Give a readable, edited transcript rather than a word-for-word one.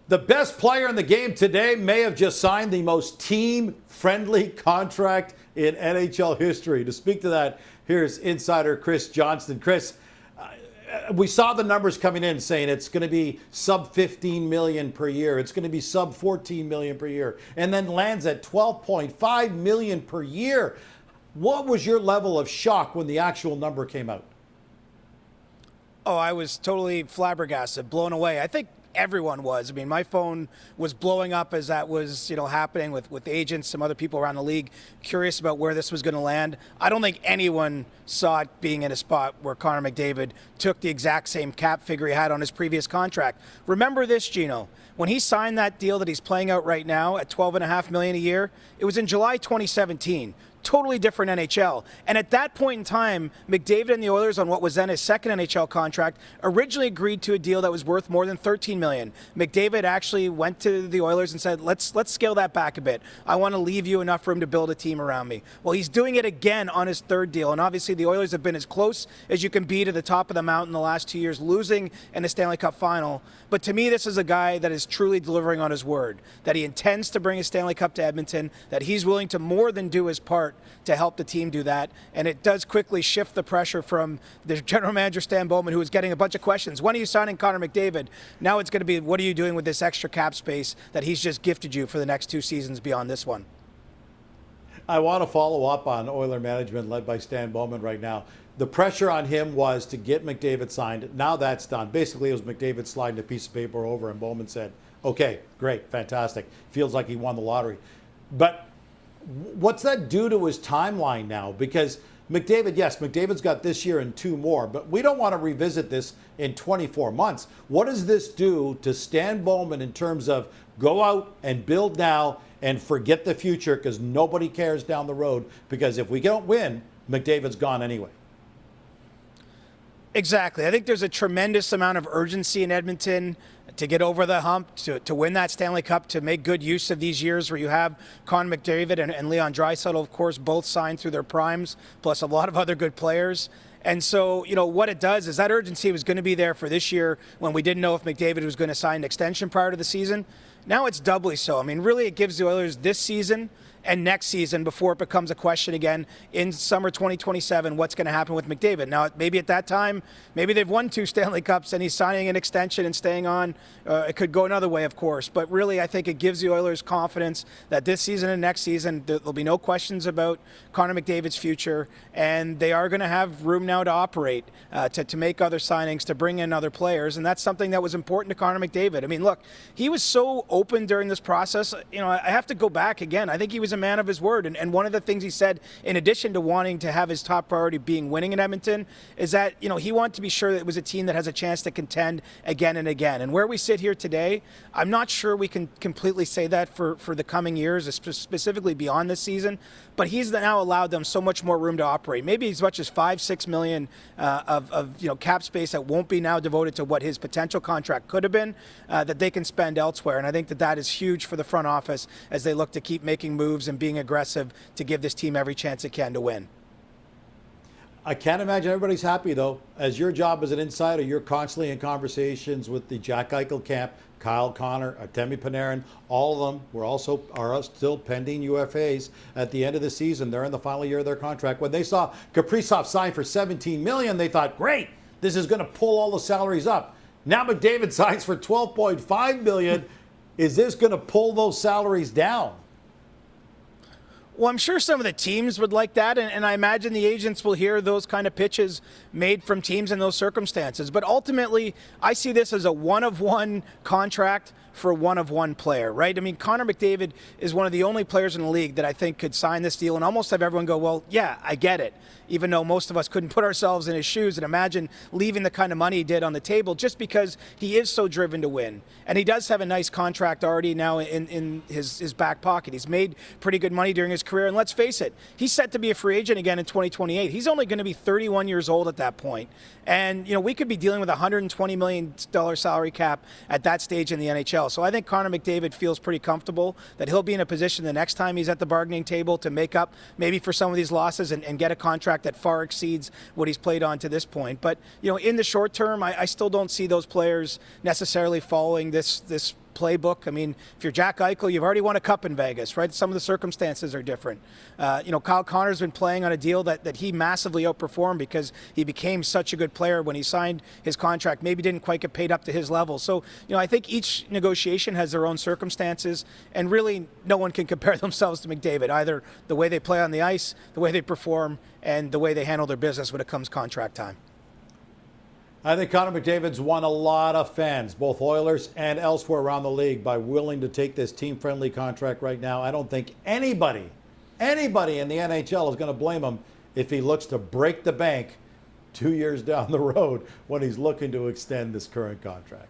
The best player in the game today may have just signed the most team-friendly contract in NHL history. To speak to that, here's insider Chris Johnston. Chris, we saw the numbers coming in saying it's going to be sub 15 million per year. It's going to be sub 14 million per year, and then lands at 12.5 million per year. What was your level of shock when the actual number came out? Oh, I was totally flabbergasted, blown away. I think everyone was. I mean, my phone was blowing up as that was, happening with agents, some other people around the league, curious about where this was going to land. I don't think anyone saw it being in a spot where Connor McDavid took the exact same cap figure he had on his previous contract. Remember this, Gino. When he signed that deal that he's playing out right now at $12.5 million a year, it was in July 2017. Totally different NHL. And at that point in time, McDavid and the Oilers, on what was then his second NHL contract, originally agreed to a deal that was worth more than $13 million. McDavid actually went to the Oilers and said, let's scale that back a bit. I want to leave you enough room to build a team around me. Well, he's doing it again on his third deal. And obviously the Oilers have been as close as you can be to the top of the mountain the last 2 years, losing in the Stanley Cup final. But to me, this is a guy that is truly delivering on his word, that he intends to bring a Stanley Cup to Edmonton, that he's willing to more than do his part to help the team do that. And it does quickly shift the pressure from the general manager, Stan Bowman, who was getting a bunch of questions. When are you signing Connor McDavid? Now it's going to be, what are you doing with this extra cap space that he's just gifted you for the next 2 seasons beyond this one? I want to follow up on Oiler management led by Stan Bowman right now. The pressure on him was to get McDavid signed. Now that's done. Basically, it was McDavid sliding a piece of paper over, and Bowman said, okay, great, fantastic. Feels like he won the lottery. But what's that do to his timeline now? Because McDavid, yes, McDavid's got this year and 2 more, but we don't want to revisit this in 24 months. What does this do to Stan Bowman in terms of go out and build now and forget the future, because nobody cares down the road, because if we don't win, McDavid's gone anyway? Exactly. I think there's a tremendous amount of urgency in Edmonton to get over the hump, to win that Stanley Cup, to make good use of these years where you have Connor McDavid and Leon Draisaitl, of course, both signed through their primes, plus a lot of other good players. And so, what it does is that urgency was going to be there for this year when we didn't know if McDavid was going to sign an extension prior to the season. Now it's doubly so. I mean, really, it gives the Oilers this season and next season before it becomes a question again in summer 2027, what's going to happen with McDavid. Now, maybe at that time, maybe they've won 2 Stanley Cups and he's signing an extension and staying on. It could go another way, of course. But really, I think it gives the Oilers confidence that this season and next season, there'll be no questions about Connor McDavid's future. And they are going to have room now to operate, to make other signings, to bring in other players. And that's something that was important to Connor McDavid. I mean, look, he was so open during this process. I have to go back again. I think he was a man of his word. And one of the things he said, in addition to wanting to have his top priority being winning in Edmonton, is that, he wanted to be sure that it was a team that has a chance to contend again and again. And where we sit here today, I'm not sure we can completely say that for the coming years, specifically beyond this season. But he's now allowed them so much more room to operate. Maybe as much as $5-6 million of cap space that won't be now devoted to what his potential contract could have been, that they can spend elsewhere. And I think that is huge for the front office as they look to keep making moves and being aggressive to give this team every chance it can to win. I can't imagine everybody's happy, though. As your job as an insider, you're constantly in conversations with the Jack Eichel camp, Kyle Connor, Artemi Panarin, all of them are still pending UFAs at the end of the season. They're in the final year of their contract. When they saw Kaprizov sign for $17 million, they thought, great, this is going to pull all the salaries up. Now McDavid signs for $12.5 million. Is this going to pull those salaries down? Well, I'm sure some of the teams would like that, and I imagine the agents will hear those kind of pitches made from teams in those circumstances. But ultimately, I see this as a one-of-one contract for a one-of-one player, right? I mean, Connor McDavid is one of the only players in the league that I think could sign this deal and almost have everyone go, well, yeah, I get it. Even though most of us couldn't put ourselves in his shoes and imagine leaving the kind of money he did on the table just because he is so driven to win. And he does have a nice contract already now in his back pocket. He's made pretty good money during his career. And let's face it, he's set to be a free agent again in 2028. He's only going to be 31 years old at that point. And, we could be dealing with a $120 million salary cap at that stage in the NHL. So I think Connor McDavid feels pretty comfortable that he'll be in a position the next time he's at the bargaining table to make up maybe for some of these losses and get a contract that far exceeds what he's played on to this point. But, in the short term, I still don't see those players necessarily following this playbook. I mean, if you're Jack Eichel, you've already won a cup in Vegas, right? Some of the circumstances are different. Kyle Connor's been playing on a deal that he massively outperformed because he became such a good player when he signed his contract. Maybe didn't quite get paid up to his level. So, I think each negotiation has their own circumstances, and really no one can compare themselves to McDavid, either the way they play on the ice, the way they perform, and the way they handle their business when it comes contract time. I think Connor McDavid's won a lot of fans, both Oilers and elsewhere around the league, by willing to take this team-friendly contract right now. I don't think anybody in the NHL is going to blame him if he looks to break the bank 2 years down the road when he's looking to extend this current contract.